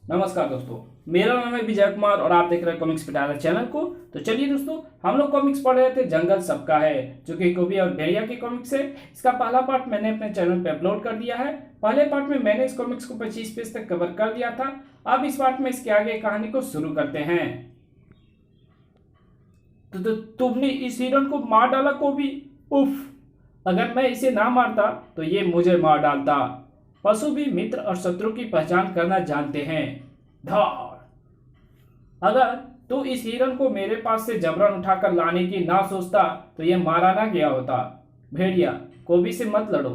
नमस्कार दोस्तों, मेरा नाम है विजय कुमार और आप देख रहे हैं कॉमिक्स पिटारा चैनल को। तो चलिए दोस्तों, हम लोग कॉमिक्स पढ़ रहे थे जंगल सबका है, जो कि कॉबी और भेड़िया की कॉमिक्स है। इसका पहला पार्ट मैंने अपने चैनल पे अपलोड कर दिया है। पहले पार्ट में मैंने इस कॉमिक्स को 25 पेज तक कवर कर दिया था। अब इस पार्ट में इसके आगे कहानी को शुरू करते हैं। तो तुमने इस हिरन को मार डाला कॉबी। उफ, अगर मैं इसे ना मारता तो ये मुझे मार डालता। पशु भी मित्र और शत्रु की पहचान करना जानते हैं। धार, अगर तू इस हिरन को मेरे पास से जबरन उठाकर लाने की ना सोचता तो यह मारा ना गया होता। भेड़िया, कॉबी से मत लड़ो,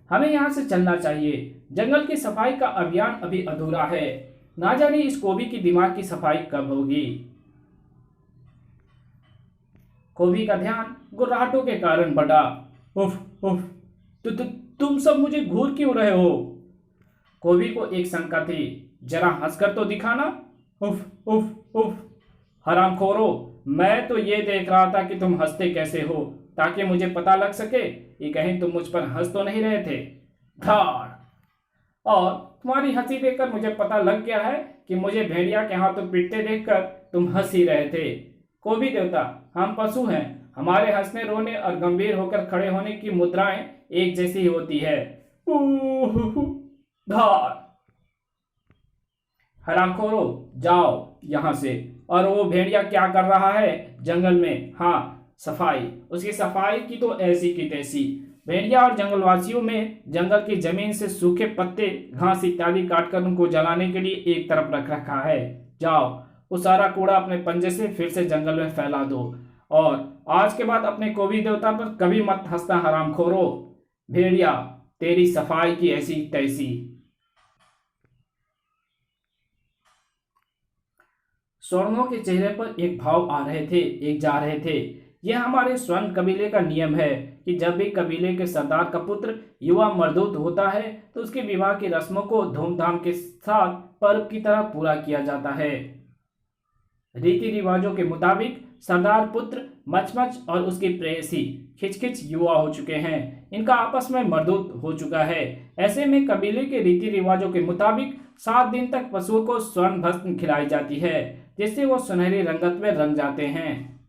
हमें यहाँ से चलना चाहिए। जंगल की सफाई का अभियान अभी अधूरा है। ना जाने इस कॉबी की दिमाग की सफाई कब होगी। कॉबी का ध्यान गुर्राहटों के कारण बढ़ा। उफ उफ, तुम सब मुझे घूर क्यों रहे हो। कॉबी को एक शंका थी, जरा हंसकर तो दिखाना। उफ उफ उफ, हरामखोरो, मैं तो ये देख रहा था कि तुम हंसते कैसे हो, ताकि मुझे पता लग सके कि कहीं तुम मुझ पर हंस तो नहीं रहे थे। धाड़, और तुम्हारी हंसी देखकर मुझे पता लग गया है कि मुझे भेड़िया के हाथों पीटते देखकर तुम हंस ही रहे थे। कॉबी देवता, हम पशु हैं, हमारे हंसने रोने और गंभीर होकर खड़े होने की मुद्राएं एक जैसी होती है। धार, हरामखोरो, जाओ यहां से। और वो भेड़िया क्या कर रहा है जंगल में? हाँ, सफाई। उसकी सफाई की तो ऐसी की तैसी। भेड़िया और जंगलवासियों में जंगल की जमीन से सूखे पत्ते, घास इत्यादि काटकर उनको जलाने के लिए एक तरफ रख रखा है। जाओ, वो सारा कूड़ा अपने पंजे से फिर से जंगल में फैला दो, और आज के बाद अपने कॉबी देवता पर कभी मत हंसना हरामखोरो। भेड़िया, तेरी सफाई की ऐसी तैसी। स्वर्णों के चेहरे पर एक भाव आ रहे थे, एक जा रहे थे। यह हमारे स्वर्ण कबीले का नियम है कि जब भी कबीले के सरदार का पुत्र युवा मर्दूत होता है तो उसके विवाह की रस्मों को धूमधाम के साथ पर्व की तरह पूरा किया जाता है। रीति रिवाजों के मुताबिक सरदार पुत्र मचमच और उसकी प्रेयसी खिचखिच युवा हो चुके हैं। इनका आपस में मर्दूत हो चुका है। ऐसे में कबीले के रीति रिवाजों के मुताबिक 7 दिन तक पशुओं को स्वर्ण भस्म खिलाई जाती है, जिससे वो सुनहरी रंगत में रंग जाते हैं।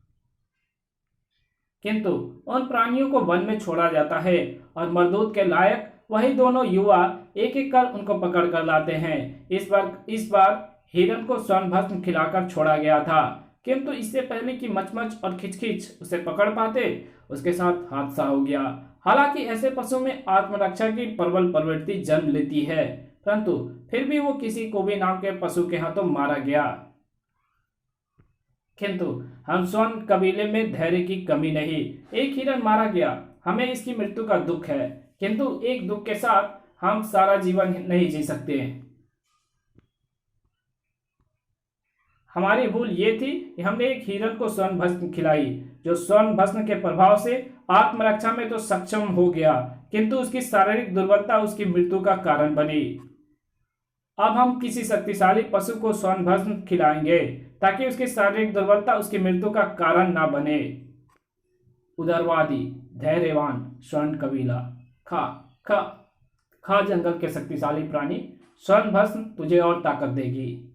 किंतु उन प्राणियों को वन में छोड़ा जाता है और मर्दूत के लायक वही दोनों युवा एक एक कर उनको पकड़ कर लाते हैं। इस बार हिरन को स्वर्ण भस्म खिलाकर छोड़ा गया था, किंतु इससे पहले कि मचमच और खिचखिच उसे पकड़ पाते, उसके साथ हादसा हो गया। हालांकि ऐसे पशु में आत्मरक्षा की प्रबल प्रवृत्ति जन्म लेती है, परंतु फिर भी वो किसी कॉबी नाम के पशु के हाथों मारा गया। किंतु हम स्वर्ण कबीले में धैर्य की कमी नहीं। एक हिरन मारा गया, हमें इसकी मृत्यु का दुख है, किंतु एक दुख के साथ हम सारा जीवन नहीं जी सकते। हमारी भूल ये थी कि हमने एक हिरन को स्वर्ण भस्म खिलाई, जो स्वर्ण भस्म के प्रभाव से आत्मरक्षा में तो सक्षम हो गया, किंतु उसकी शारीरिक दुर्बलता उसकी मृत्यु का कारण बनी। अब हम किसी शक्तिशाली पशु को स्वर्ण भस्म खिलाएंगे ताकि उसकी शारीरिक दुर्बलता उसकी मृत्यु का कारण ना बने। उदारवादी धैर्यवान स्वर्ण कबीला, खा खा खा जंगल के शक्तिशाली प्राणी, स्वर्ण भस्म तुझे और ताकत देगी।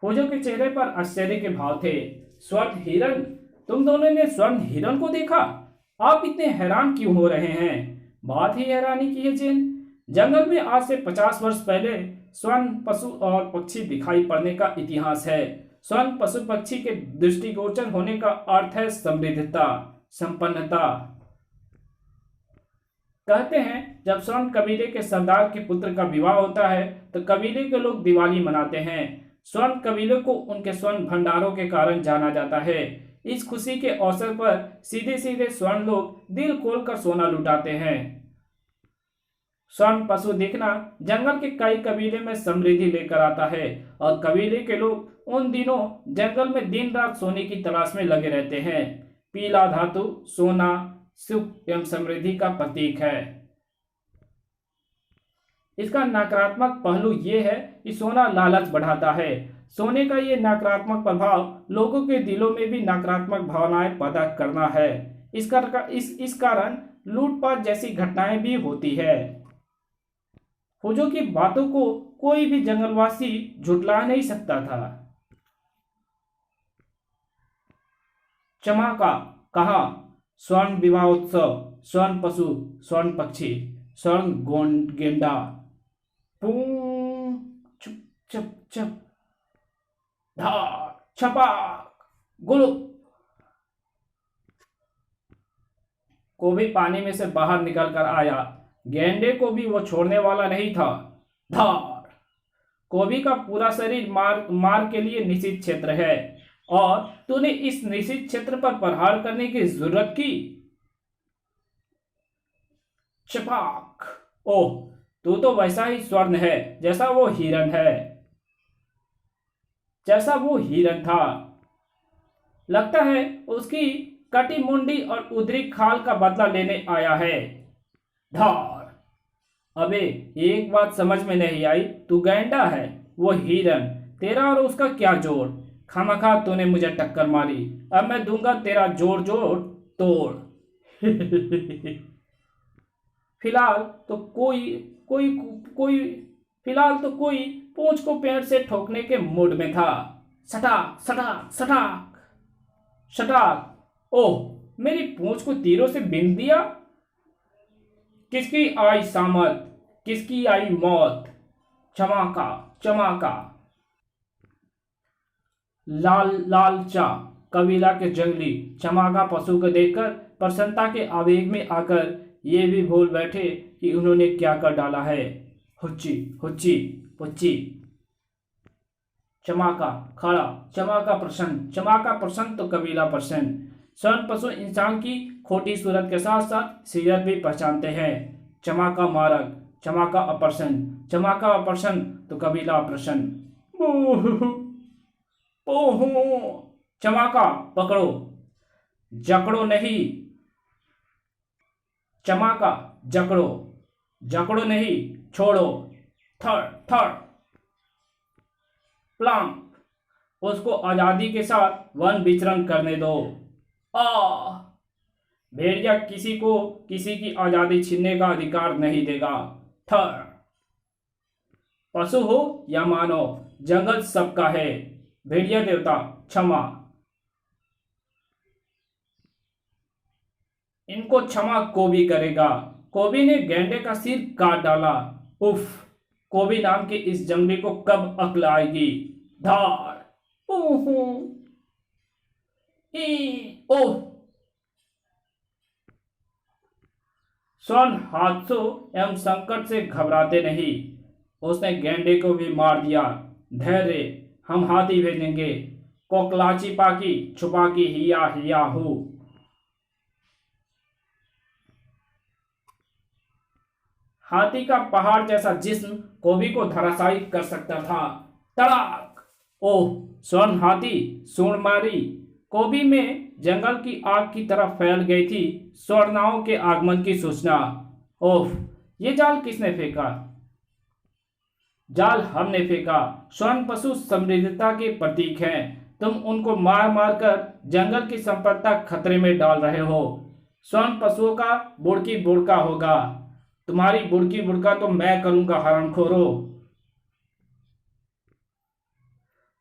फौजों के चेहरे पर आश्चर्य के भाव थे। स्वर्ण हिरन, तुम दोनों ने स्वर्ण हिरन को देखा? आप इतने हैरान क्यों हो रहे हैं? बात ही हैरानी की है जिन। जंगल में आज से 50 वर्ष पहले स्वर्ण पशु और पक्षी दिखाई पड़ने का इतिहास है। स्वर्ण पशु पक्षी के दृष्टिगोचर होने का अर्थ है समृद्धता, संपन्नता। कहते हैं जब स्वर्ण कबीले के सरदार के पुत्र का विवाह होता है तो कबीले के लोग दिवाली मनाते हैं। स्वर्ण कबीले को उनके स्वर्ण भंडारों के कारण जाना जाता है। इस खुशी के अवसर पर सीधे सीधे स्वर्ण लोग दिल खोलकर सोना लुटाते हैं। स्वर्ण पशु देखना जंगल के कई कबीले में समृद्धि लेकर आता है, और कबीले के लोग उन दिनों जंगल में दिन रात सोने की तलाश में लगे रहते हैं। पीला धातु सोना सुख एवं समृद्धि का प्रतीक है। इसका नकारात्मक पहलू ये है कि सोना लालच बढ़ाता है। सोने का ये नकारात्मक प्रभाव लोगों के दिलों में भी नकारात्मक भावनाएं पैदा करना है। इस कारण लूटपाट जैसी घटनाएं भी होती है। फौजों की बातों को कोई भी जंगलवासी झुटला नहीं सकता था। चमाका कहा, स्वर्ण विवाहोत्सव, स्वर्ण पशु, स्वर्ण पक्षी, स्वर्ण गेंडा। पू, चुप चुप चुप, धार, छपाक, गुलुप। कोबी पानी में से बाहर निकल कर आया। गेंडे को भी वो छोड़ने वाला नहीं था। धार। कोबी का पूरा शरीर मार के लिए निषिद्ध क्षेत्र है और तूने इस निषिद्ध क्षेत्र पर प्रहार करने की जरूरत की। छपाक। ओह, तू तो वैसा ही स्वर्ण है जैसा वो हिरण है, जैसा वो हिरण था। लगता है उसकी कटी मुंडी और उधरी खाल का बदला लेने आया है। धार। अबे एक बात समझ में नहीं आई, तू गैंडा है, वो हिरन, तेरा और उसका क्या जोड़? खामखा तूने मुझे टक्कर मारी, अब मैं दूंगा तेरा जोड़ जोड़ तोड़। फिलहाल तो कोई कोई कोई फिलहाल तो कोई पूंछ को पेड़ से ठोकने के मूड में था। सटाक सटाक सटाक सटाक। ओह, मेरी पूंछ को तीरों से बीन दिया। किसकी आई सामत, किसकी आई मौत। चमाका चमाका। लाल लालचा कबीला के जंगली चमाका पशु को देखकर प्रसन्नता के आवेग में आकर ये भी भूल बैठे कि उन्होंने क्या कर डाला है। हुच्ची हुच्ची पुच्ची। चमाका खड़ा, चमाका प्रसन्न, चमाका प्रसन्न तो कबीला प्रसन्न। स्वर्ण पशु इंसान की खोटी सूरत के साथ साथ सीरत भी पहचानते हैं। चमाका मारक, चमाका अप्रसन्न, चमाका अप्रसन्न तो कबीला अप्रसन्न। ओहो, चमाका पकड़ो, जकड़ो नहीं। चमाका जकड़ो, जकड़ो नहीं, छोड़ो। थर थर। प्लांक, उसको आजादी के साथ वन विचरण करने दो। आ, भेड़िया किसी को किसी की आजादी छीनने का अधिकार नहीं देगा। थर। पशु हो या मानव, जंगल सबका है। भेड़िया देवता क्षमा, इनको क्षमा कोबी करेगा। कोबी ने गेंडे का सिर काट डाला। उफ, कोबी नाम के इस जंगली को कब अक्ल आएगी। धार। ओह, ओह। स्वर्ण हादसों एवं संकट से घबराते नहीं, उसने गेंडे को भी मार दिया। धैर्य, हम हाथी भेजेंगे। कोकलाची पाकी छुपा की हिया हिया हूं। हाथी का पहाड़ जैसा जिस्म कोबी को धराशायी कर सकता था। तड़ाक। ओह, स्वर्ण हाथी सूंड मारी। कोबी में जंगल की आग की तरफ फैल गई थी स्वर्णाओं के आगमन की सूचना। ओह, ये जाल किसने फेंका? जाल हमने फेंका। स्वर्ण पशु समृद्धता के प्रतीक हैं, तुम उनको मार मार कर जंगल की संपदा खतरे में डाल रहे हो। स्वर्ण पशुओं का बुड़की बुड़का होगा, तुम्हारी बुड़की बुड़का तो मैं करूंगा हरामखोरो।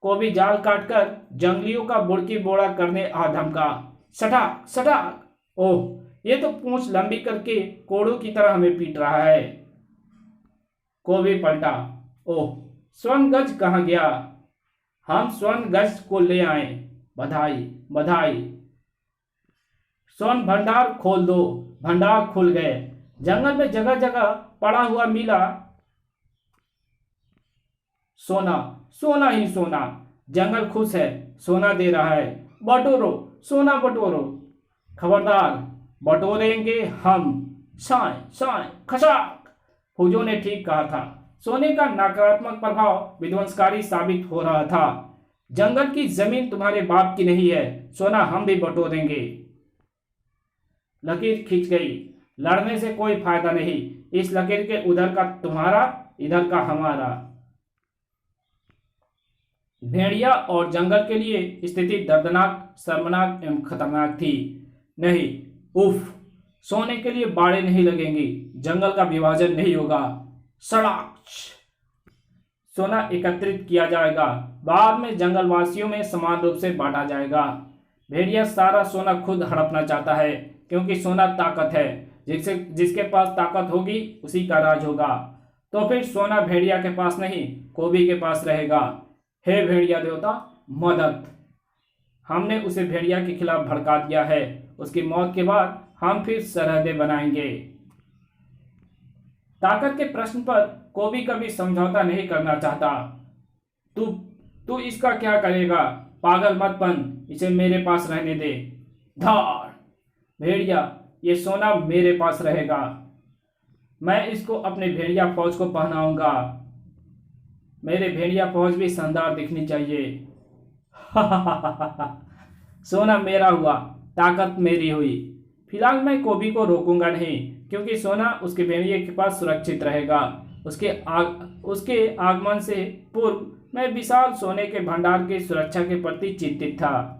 कोबी जाल काटकर जंगलियों का बुड़की बोड़ा करने आ धमका। सटाक सटाक। ओह, ये तो पूंछ लंबी करके कोड़ों की तरह हमें पीट रहा है। कोबी पलटा। ओह, स्वर्ण गज कहाँ गया? हम स्वर्ण गज को ले आए। बधाई बधाई। स्वर्ण भंडार खोल दो। भंडार खुल गए। जंगल में जगह जगह पड़ा हुआ मिला सोना, सोना ही सोना। जंगल खुश है, सोना दे रहा है। बटोरो, सोना बटोरो। खबरदार, बटोरेंगे हम। साए साए खसाक। फौजों ने ठीक कहा था, सोने का नकारात्मक प्रभाव विध्वंसकारी साबित हो रहा था। जंगल की जमीन तुम्हारे बाप की नहीं है, सोना हम भी बटोरेंगे। लकीर खिंच गई। लड़ने से कोई फायदा नहीं, इस लकीर के उधर का तुम्हारा, इधर का हमारा। भेड़िया और जंगल के लिए स्थिति दर्दनाक, शर्मनाक एवं खतरनाक थी। नहीं, उफ, सोने के लिए बाड़े नहीं लगेंगी, जंगल का विभाजन नहीं होगा। सड़ाक सोना एकत्रित किया जाएगा, बाद में जंगलवासियों में समान रूप से बांटा जाएगा। भेड़िया सारा सोना खुद हड़पना चाहता है, क्योंकि सोना ताकत है, जिसके पास ताकत होगी उसी का राज होगा। तो फिर सोना भेड़िया के पास नहीं, कोबी के पास रहेगा। हे भेड़िया देवता, मदद! हमने उसे भेड़िया के खिलाफ भड़का दिया है। उसकी मौत के बाद हम फिर सरहदें बनाएंगे। ताकत के प्रश्न पर कोबी कभी समझौता नहीं करना चाहता। तू तू इसका क्या करेगा? पागल मत बन, इसे मेरे पास रहने दे। धार! भेड़िया, ये सोना मेरे पास रहेगा। मैं इसको अपने भेड़िया फौज को पहनाऊंगा। मेरे भेड़िया फौज भी शानदार दिखनी चाहिए। सोना मेरा हुआ, ताकत मेरी हुई। फिलहाल मैं कोबी को रोकूंगा नहीं, क्योंकि सोना उसके भेड़िए के पास सुरक्षित रहेगा। उसके आगमन से पूर्व मैं विशाल सोने के भंडार की सुरक्षा के प्रति चिंतित था।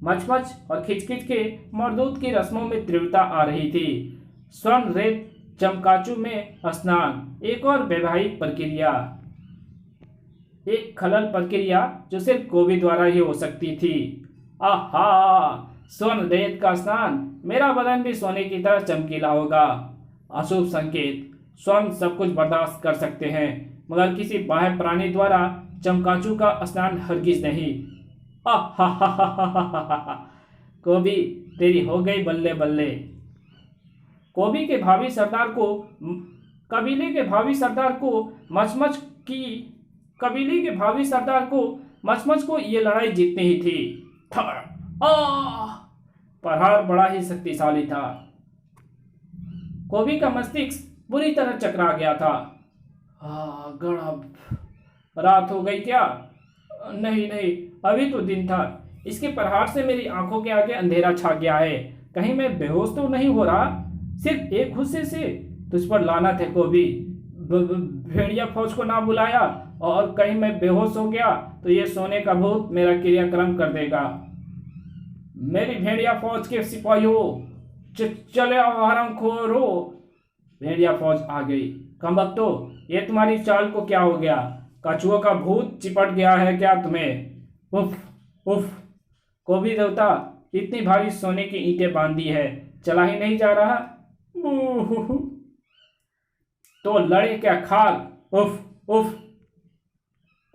मचमच और खिचखिच के मरदूत की रस्मों में तीव्रता आ रही थी। स्वर्ण रेत चमकाचू में स्नान, एक और वैवाहिक प्रक्रिया, एक खलल प्रक्रिया जो सिर्फ कोबी द्वारा ही हो सकती थी। आहा! स्वर्ण रेत का स्नान, मेरा बदन भी सोने की तरह चमकीला होगा। अशुभ संकेत। स्वर्ण सब कुछ बर्दाश्त कर सकते हैं, मगर किसी बाह्य प्राणी द्वारा चमकाचू का स्नान हरगिज नहीं। आहा! कोबी, तेरी हो गई बल्ले बल्ले। कोबी के भावी सरदार को कबीले के भावी सरदार को मचमच की कबीले के भावी सरदार को मचमच को ये लड़ाई जीतनी ही थी। प्रहार बड़ा ही शक्तिशाली था। कोबी का मस्तिष्क बुरी तरह चकरा गया था। गड़ब! रात हो गई क्या? नहीं नहीं, अभी तो दिन था। इसके प्रहार से मेरी आंखों के आगे अंधेरा छा गया है। कहीं मैं बेहोश तो नहीं हो रहा? सिर्फ एक गुस्से से तुझ पर लानत है कोबी। भेड़िया फौज को ना बुलाया और कहीं मैं बेहोश हो गया तो ये सोने का भूत मेरा क्रियाक्रम कर देगा। मेरी भेड़िया फौज के सिपाहियों, चले आओ हरामखोरो। भेड़िया फौज आ गई। कमबख्तो, ये तुम्हारी चाल को क्या हो गया? कछुओं का भूत चिपट गया है क्या तुम्हें? उफ उफ! कोबी देवता, इतनी भारी सोने की ईंटें बांध दी है, चला ही नहीं जा रहा। तो लड़े क्या खाक? उफ उफ!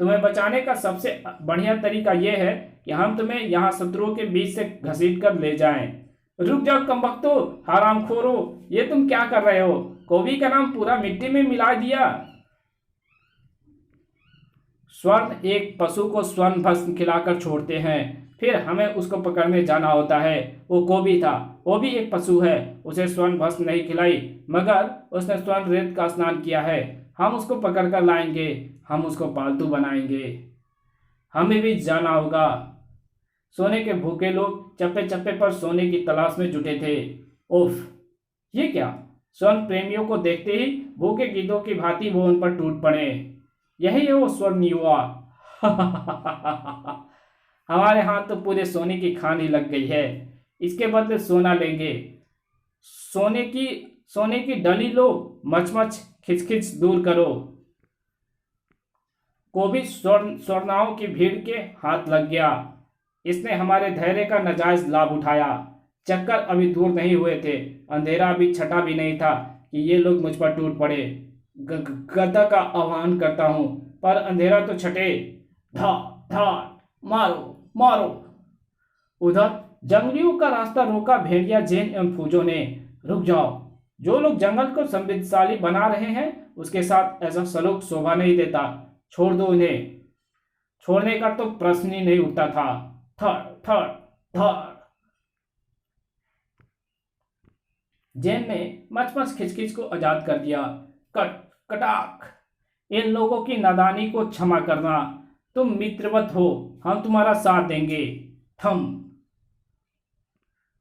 तुम्हें बचाने का सबसे बढ़िया तरीका यह है कि हम तुम्हें यहाँ शत्रुओं के बीच से घसीट कर ले जाएं। रुक जाओ कमबख्तो, हरामखोरो, ये तुम क्या कर रहे हो? कोबी का नाम पूरा मिट्टी में मिला दिया। स्वर्ण एक पशु को स्वर्ण भस्म खिलाकर छोड़ते हैं, फिर हमें उसको पकड़ने जाना होता है। वो कोबी था, वो भी एक पशु है। उसे स्वर्ण भस्म नहीं खिलाई, मगर उसने स्वर्ण रेत का स्नान किया है। हम उसको पकड़ कर लाएंगे, हम उसको पालतू बनाएंगे। हमें भी जाना होगा। सोने के भूखे लोग चप्पे चप्पे पर सोने की तलाश में जुटे थे। उफ! ये क्या? स्वर्ण प्रेमियों को देखते ही भूखे गीदों की भांति वो उन पर टूट पड़े। यही है वो स्वर्ण युवा। हमारे हाथ तो पूरे सोने की खान ही लग गई है। इसके बदले सोना लेंगे। सोने की डली लो, मचमच खिचखिच दूर करो। कोबी स्वर्णाओं की भीड़ के हाथ लग गया। इसने हमारे धैर्य का नाजायज लाभ उठाया। चक्कर अभी दूर नहीं हुए थे, अंधेरा अभी छटा भी नहीं था कि ये लोग मुझ पर टूट पड़े। गदा का आह्वान करता हूं, पर अंधेरा तो छटे। धा धा, मारो मारो! उधर जंगलियों का रास्ता रोका भेड़िया जेन एवं फूजो ने। रुक जाओ, जो लोग जंगल को समृद्धशाली बना रहे हैं उसके साथ ऐसा सलूक शोभा नहीं देता। छोड़ दो इन्हें। छोड़ने का तो प्रश्न ही नहीं उठता था। थर थर थर! जैन ने मचमच खिचखिच को आजाद कर दिया। कट कटाक! इन लोगों की नादानी को क्षमा करना। तुम मित्रवत हो, हम तुम्हारा साथ देंगे। थम!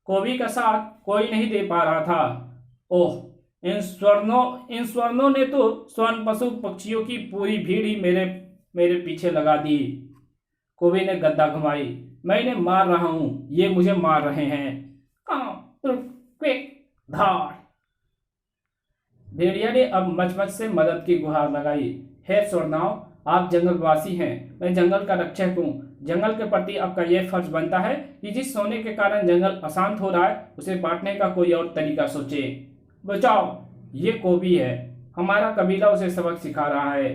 कोबी का साथ कोई नहीं दे पा रहा था। ओह! इन स्वर्णों ने तो स्वर्ण पशु पक्षियों की पूरी भीड़ ही मेरे पीछे लगा दी। कोबी ने गद्दा घुमाई। मैं इन्हें मार रहा हूं, ये मुझे मार रहे हैं। धार! भेड़िया ने अब मच से मदद की गुहार लगाई। हे सोरनाव, आप जंगलवासी हैं, मैं जंगल का रक्षक हूँ। जंगल के प्रति आपका यह फर्ज बनता है कि जिस सोने के कारण जंगल अशांत हो रहा है उसे बांटने का कोई और तरीका सोचे। बचाओ, ये कोबी है, हमारा कबीला उसे सबक सिखा रहा है।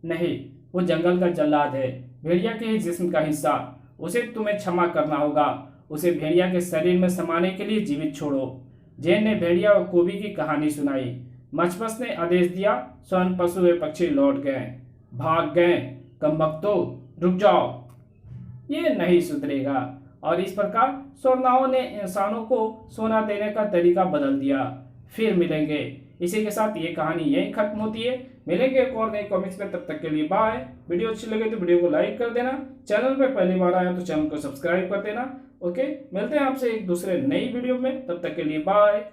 नहीं, वो जंगल का जल्लाद है, भेड़िया के ही जिस्म का हिस्सा। उसे तुम्हें क्षमा करना होगा। उसे भेड़िया के शरीर में समाने के लिए जीवित छोड़ो। जैन ने भेड़िया और कोबी की कहानी सुनाई। मचमस ने आदेश दिया। स्वर्ण पशु व पक्षी लौट गए। भाग गए। कमबख्तों, रुक जाओ, ये नहीं सुधरेगा। और इस प्रकार सोरनाओं ने इंसानों को सोना देने का तरीका बदल दिया। फिर मिलेंगे। इसी के साथ ये कहानी यहीं खत्म होती है। मिलेंगे एक और नए कॉमिक्स में, तब तक के लिए बाय। वीडियो अच्छी लगे तो वीडियो को लाइक कर देना। चैनल पे पहली बार आया तो चैनल को सब्सक्राइब कर देना। ओके, मिलते हैं आपसे एक दूसरे नई वीडियो में, तब तक के लिए बाय।